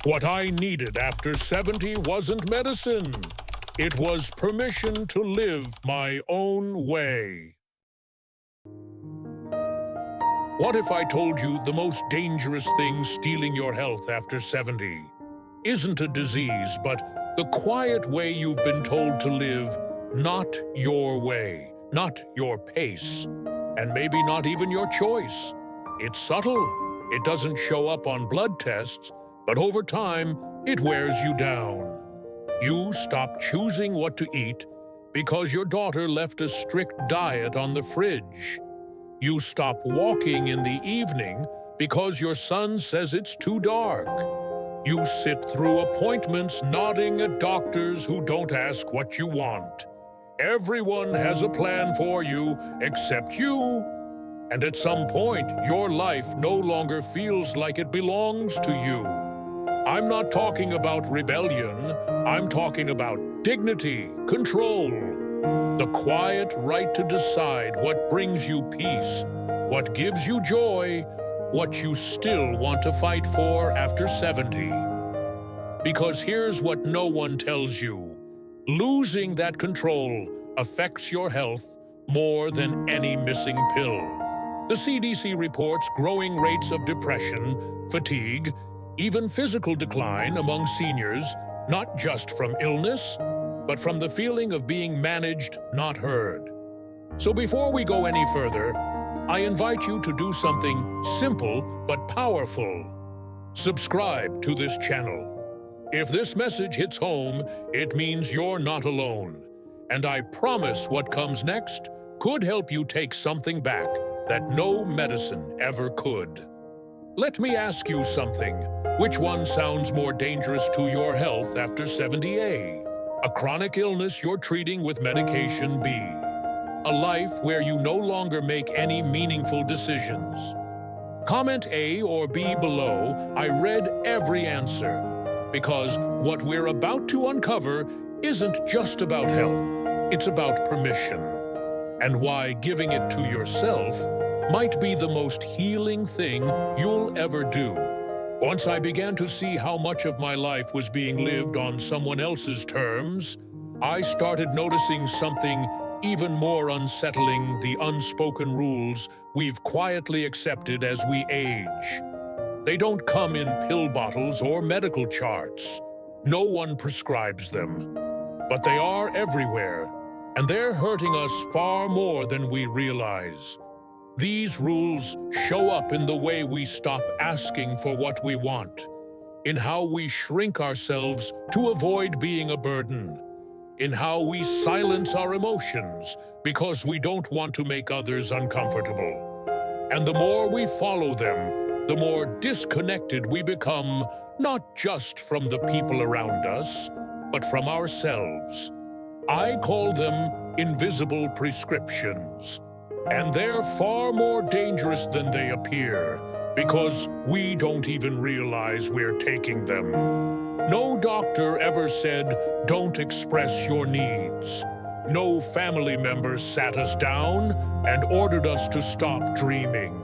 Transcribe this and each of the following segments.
What I needed after 70 wasn't medicine. It was permission to live my own way. What if I told you the most dangerous thing stealing your health after 70 isn't a disease, but the quiet way you've been told to live, not your way, not your pace, and maybe not even your choice. It's subtle. It doesn't show up on blood tests, but over time, it wears you down. You stop choosing what to eat because your daughter left a strict diet on the fridge. You stop walking in the evening because your son says it's too dark. You sit through appointments nodding at doctors who don't ask what you want. Everyone has a plan for you except you. And at some point, your life no longer feels like it belongs to you. I'm not talking about rebellion. I'm talking about dignity, control. The quiet right to decide what brings you peace, what gives you joy, what you still want to fight for after 70. Because here's what no one tells you. Losing that control affects your health more than any missing pill. The CDC reports growing rates of depression, fatigue, even physical decline among seniors, not just from illness, but from the feeling of being managed, not heard. So before we go any further, I invite you to do something simple but powerful. Subscribe to this channel. If this message hits home, it means you're not alone. And I promise what comes next could help you take something back that no medicine ever could. Let me ask you something. Which one sounds more dangerous to your health after 70A? A chronic illness you're treating with medication B. A life where you no longer make any meaningful decisions. Comment A or B below. I read every answer. Because what we're about to uncover isn't just about health. It's about permission. And why giving it to yourself might be the most healing thing you'll ever do. Once I began to see how much of my life was being lived on someone else's terms, I started noticing something even more unsettling: the unspoken rules we've quietly accepted as we age. They don't come in pill bottles or medical charts. No one prescribes them. But they are everywhere, and they're hurting us far more than we realize. These rules show up in the way we stop asking for what we want, in how we shrink ourselves to avoid being a burden, in how we silence our emotions because we don't want to make others uncomfortable. And the more we follow them, the more disconnected we become, not just from the people around us, but from ourselves. I call them invisible prescriptions. And they're far more dangerous than they appear, because we don't even realize we're taking them. No doctor ever said, "Don't express your needs." No family member sat us down and ordered us to stop dreaming.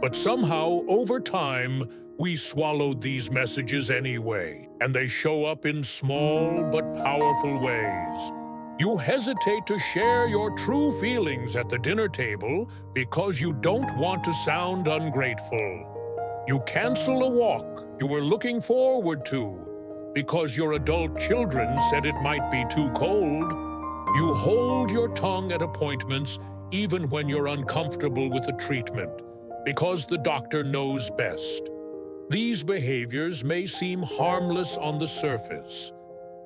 But somehow, over time, we swallowed these messages anyway, and they show up in small but powerful ways. You hesitate to share your true feelings at the dinner table because you don't want to sound ungrateful. You cancel a walk you were looking forward to because your adult children said it might be too cold. You hold your tongue at appointments even when you're uncomfortable with the treatment because the doctor knows best. These behaviors may seem harmless on the surface,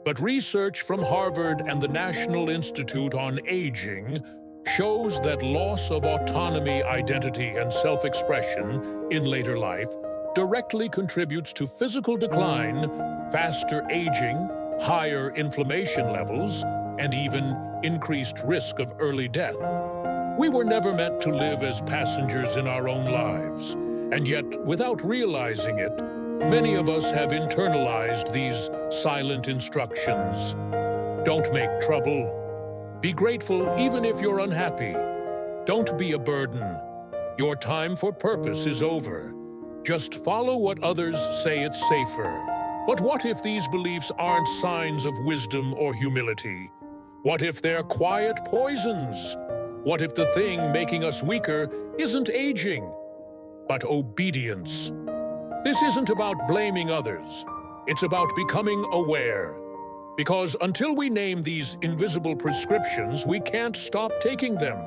but research from Harvard and the National Institute on Aging shows that loss of autonomy, identity, and self-expression in later life directly contributes to physical decline, faster aging, higher inflammation levels, and even increased risk of early death. We were never meant to live as passengers in our own lives, and yet, without realizing it, many of us have internalized these silent instructions. Don't make trouble. Be grateful even if you're unhappy. Don't be a burden. Your time for purpose is over. Just follow what others say it's safer. But what if these beliefs aren't signs of wisdom or humility? What if they're quiet poisons? What if the thing making us weaker isn't aging, but obedience? This isn't about blaming others. It's about becoming aware. Because until we name these invisible prescriptions, we can't stop taking them.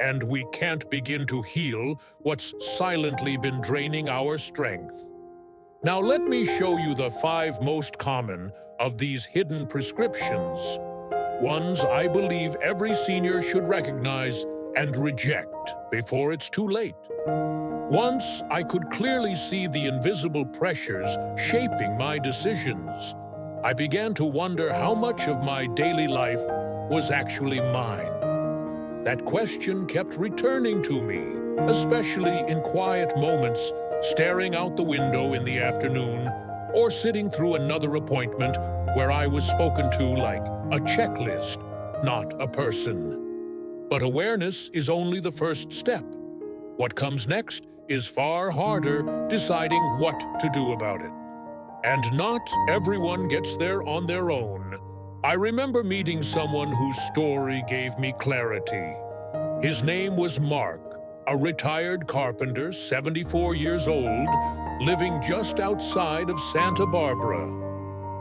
And we can't begin to heal what's silently been draining our strength. Now let me show you the 5 most common of these hidden prescriptions. Ones I believe every senior should recognize and reject before it's too late. Once I could clearly see the invisible pressures shaping my decisions, I began to wonder how much of my daily life was actually mine. That question kept returning to me, especially in quiet moments, staring out the window in the afternoon, or sitting through another appointment where I was spoken to like a checklist, not a person. But awareness is only the first step. What comes next is far harder, deciding what to do about it. And not everyone gets there on their own. I remember meeting someone whose story gave me clarity. His name was Mark, a retired carpenter, 74 years old, living just outside of Santa Barbara.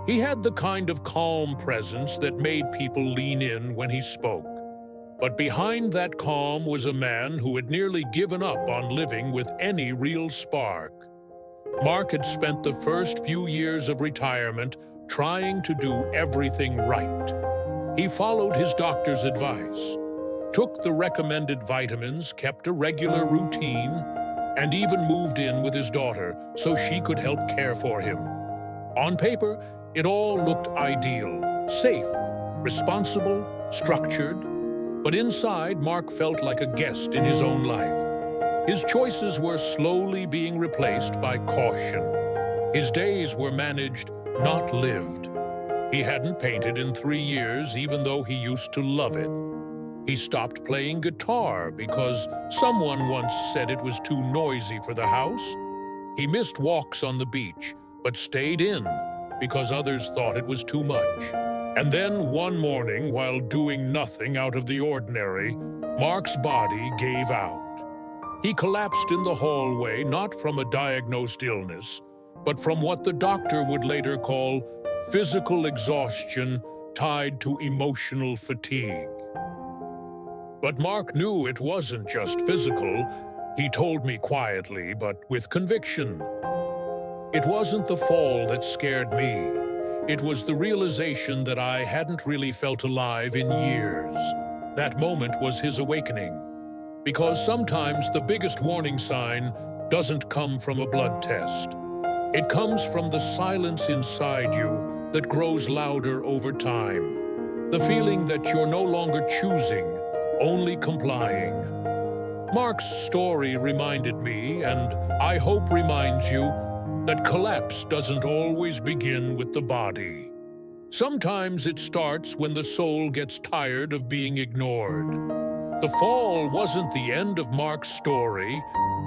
He had the kind of calm presence that made people lean in when he spoke. But behind that calm was a man who had nearly given up on living with any real spark. Mark had spent the first few years of retirement trying to do everything right. He followed his doctor's advice, took the recommended vitamins, kept a regular routine, and even moved in with his daughter so she could help care for him. On paper, it all looked ideal, safe, responsible, structured. But inside, Mark felt like a guest in his own life. His choices were slowly being replaced by caution. His days were managed, not lived. He hadn't painted in 3 years, even though he used to love it. He stopped playing guitar because someone once said it was too noisy for the house. He missed walks on the beach, but stayed in because others thought it was too much. And then one morning, while doing nothing out of the ordinary, Mark's body gave out. He collapsed in the hallway, not from a diagnosed illness, but from what the doctor would later call physical exhaustion tied to emotional fatigue. But Mark knew it wasn't just physical. He told me quietly, but with conviction. It wasn't the fall that scared me. It was the realization that I hadn't really felt alive in years. That moment was his awakening. Because sometimes the biggest warning sign doesn't come from a blood test. It comes from the silence inside you that grows louder over time. The feeling that you're no longer choosing, only complying. Mark's story reminded me, and I hope reminds you, that collapse doesn't always begin with the body. Sometimes it starts when the soul gets tired of being ignored. The fall wasn't the end of Mark's story.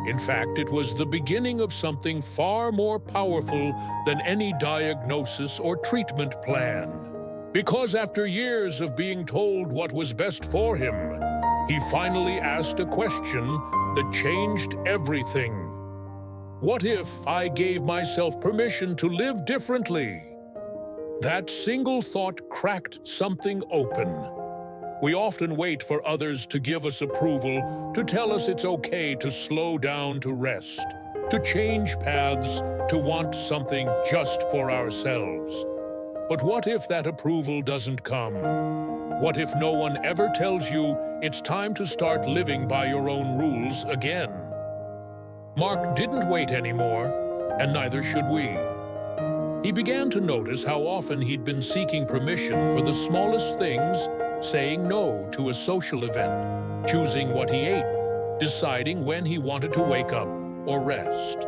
In fact, it was the beginning of something far more powerful than any diagnosis or treatment plan. Because after years of being told what was best for him, he finally asked a question that changed everything. What if I gave myself permission to live differently? That single thought cracked something open. We often wait for others to give us approval, to tell us it's okay to slow down, to rest, to change paths, to want something just for ourselves. But what if that approval doesn't come? What if no one ever tells you it's time to start living by your own rules again? Mark didn't wait anymore, and neither should we. He began to notice how often he'd been seeking permission for the smallest things, saying no to a social event, choosing what he ate, deciding when he wanted to wake up or rest.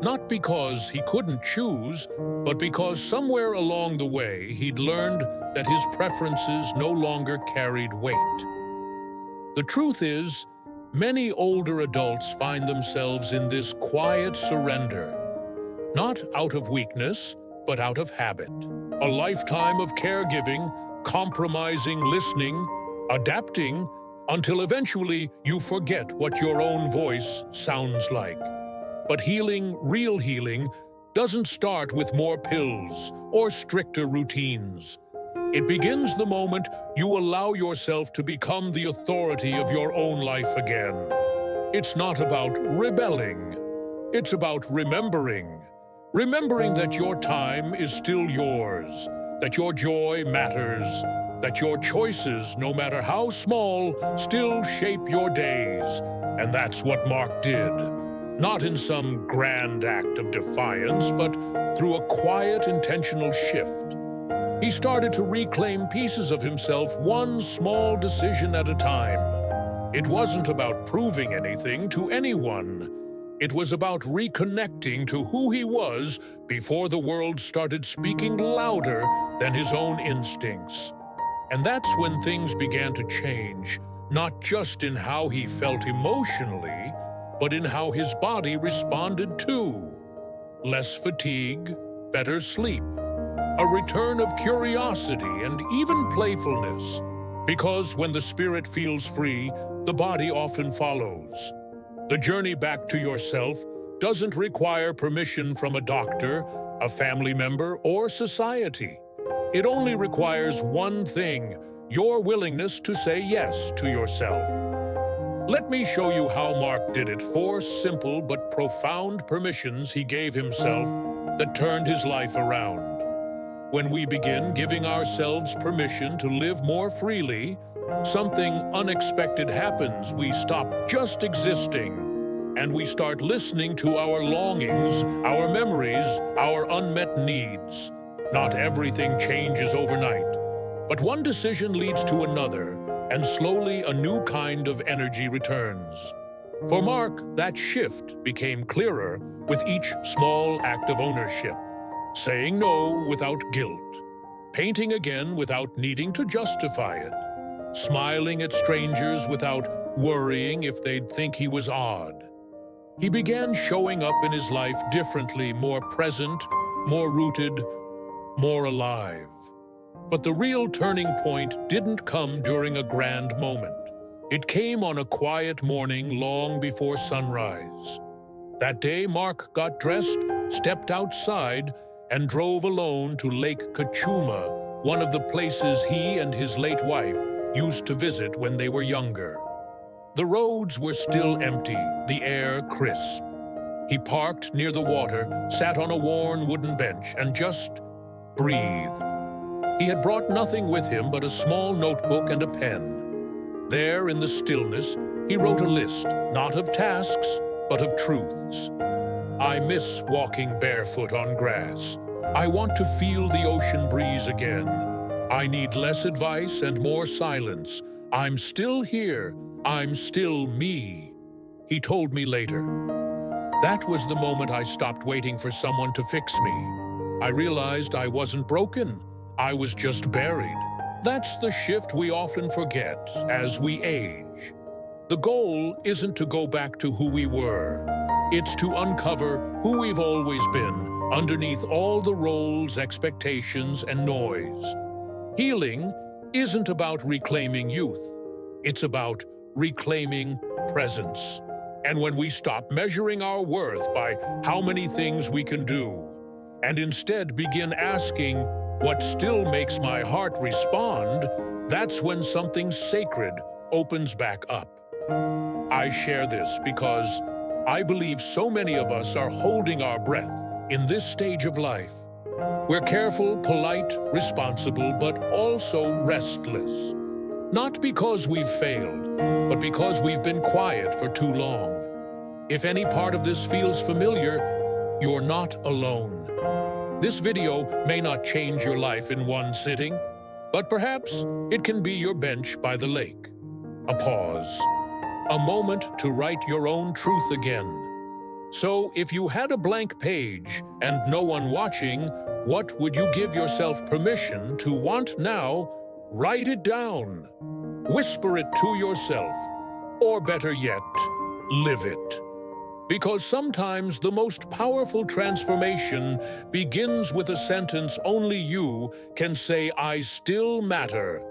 Not because he couldn't choose, but because somewhere along the way he'd learned that his preferences no longer carried weight. The truth is, many older adults find themselves in this quiet surrender, not out of weakness, but out of habit. A lifetime of caregiving, compromising, listening, adapting, until eventually you forget what your own voice sounds like. But healing, real healing, doesn't start with more pills or stricter routines. It begins the moment you allow yourself to become the authority of your own life again. It's not about rebelling. It's about remembering. Remembering that your time is still yours, that your joy matters, that your choices, no matter how small, still shape your days. And that's what Mark did. Not in some grand act of defiance, but through a quiet, intentional shift. He started to reclaim pieces of himself, one small decision at a time. It wasn't about proving anything to anyone. It was about reconnecting to who he was before the world started speaking louder than his own instincts. And that's when things began to change, not just in how he felt emotionally, but in how his body responded too. Less fatigue, better sleep, a return of curiosity and even playfulness. Because when the spirit feels free, the body often follows. The journey back to yourself doesn't require permission from a doctor, a family member, or society. It only requires one thing: your willingness to say yes to yourself. Let me show you how Mark did it. 4 simple but profound permissions he gave himself that turned his life around. When we begin giving ourselves permission to live more freely, something unexpected happens. We stop just existing, and we start listening to our longings, our memories, our unmet needs. Not everything changes overnight, but one decision leads to another, and slowly a new kind of energy returns. For Mark, that shift became clearer with each small act of ownership. Saying no without guilt, painting again without needing to justify it, smiling at strangers without worrying if they'd think he was odd. He began showing up in his life differently, more present, more rooted, more alive. But the real turning point didn't come during a grand moment. It came on a quiet morning long before sunrise. That day, Mark got dressed, stepped outside, and drove alone to Lake Kachuma, one of the places he and his late wife used to visit when they were younger. The roads were still empty, the air crisp. He parked near the water, sat on a worn wooden bench, and just breathed. He had brought nothing with him but a small notebook and a pen. There, in the stillness, he wrote a list, not of tasks, but of truths. I miss walking barefoot on grass. I want to feel the ocean breeze again. I need less advice and more silence. I'm still here. I'm still me, he told me later. That was the moment I stopped waiting for someone to fix me. I realized I wasn't broken. I was just buried. That's the shift we often forget as we age. The goal isn't to go back to who we were. It's to uncover who we've always been, underneath all the roles, expectations, and noise. Healing isn't about reclaiming youth. It's about reclaiming presence. And when we stop measuring our worth by how many things we can do, and instead begin asking, what still makes my heart respond, that's when something sacred opens back up. I share this because I believe so many of us are holding our breath in this stage of life. We're careful, polite, responsible, but also restless. Not because we've failed, but because we've been quiet for too long. If any part of this feels familiar, you're not alone. This video may not change your life in one sitting, but perhaps it can be your bench by the lake. A pause. A moment to write your own truth again. So, if you had a blank page and no one watching, what would you give yourself permission to want now? Write it down. Whisper it to yourself. Or better yet, live it. Because sometimes the most powerful transformation begins with a sentence only you can say, I still matter,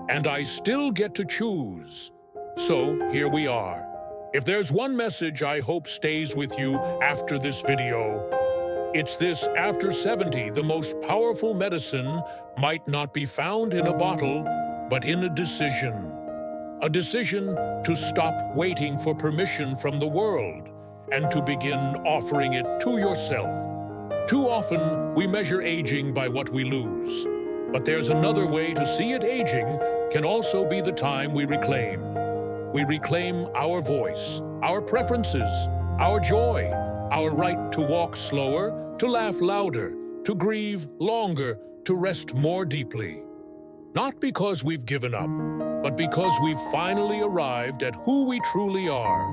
and I still get to choose. So here we are. If there's one message I hope stays with you after this video, it's this: after 70, the most powerful medicine might not be found in a bottle, but in a decision. A decision to stop waiting for permission from the world and to begin offering it to yourself. Too often, we measure aging by what we lose. But there's another way to see it. Aging can also be the time we reclaim. We reclaim our voice, our preferences, our joy, our right to walk slower, to laugh louder, to grieve longer, to rest more deeply. Not because we've given up, but because we've finally arrived at who we truly are.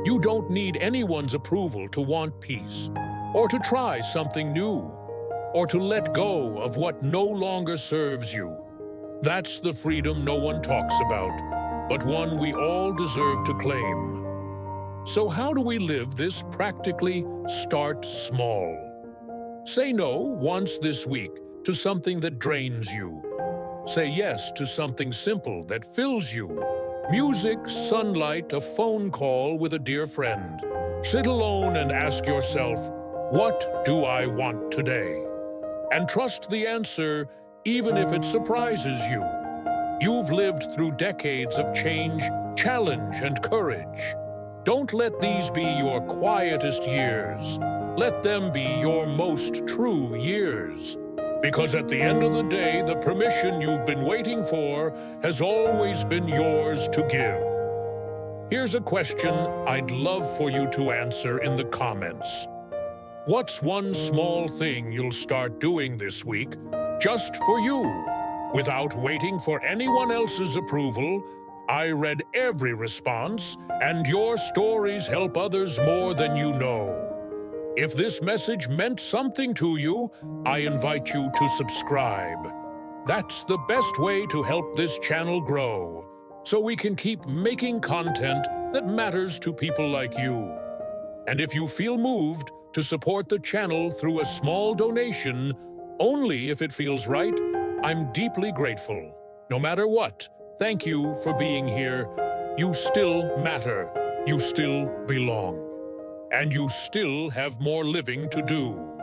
You don't need anyone's approval to want peace, or to try something new, or to let go of what no longer serves you. That's the freedom no one talks about, but one we all deserve to claim. So how do we live this practically? Start small. Say no once this week to something that drains you. Say yes to something simple that fills you. Music, sunlight, a phone call with a dear friend. Sit alone and ask yourself, what do I want today? And trust the answer, even if it surprises you. You've lived through decades of change, challenge, and courage. Don't let these be your quietest years. Let them be your most true years. Because at the end of the day, the permission you've been waiting for has always been yours to give. Here's a question I'd love for you to answer in the comments. What's one small thing you'll start doing this week, just for you, without waiting for anyone else's approval? I read every response, and your stories help others more than you know. If this message meant something to you, I invite you to subscribe. That's the best way to help this channel grow, so we can keep making content that matters to people like you. And if you feel moved to support the channel through a small donation, only if it feels right, I'm deeply grateful. No matter what, thank you for being here. You still matter. You still belong. And you still have more living to do.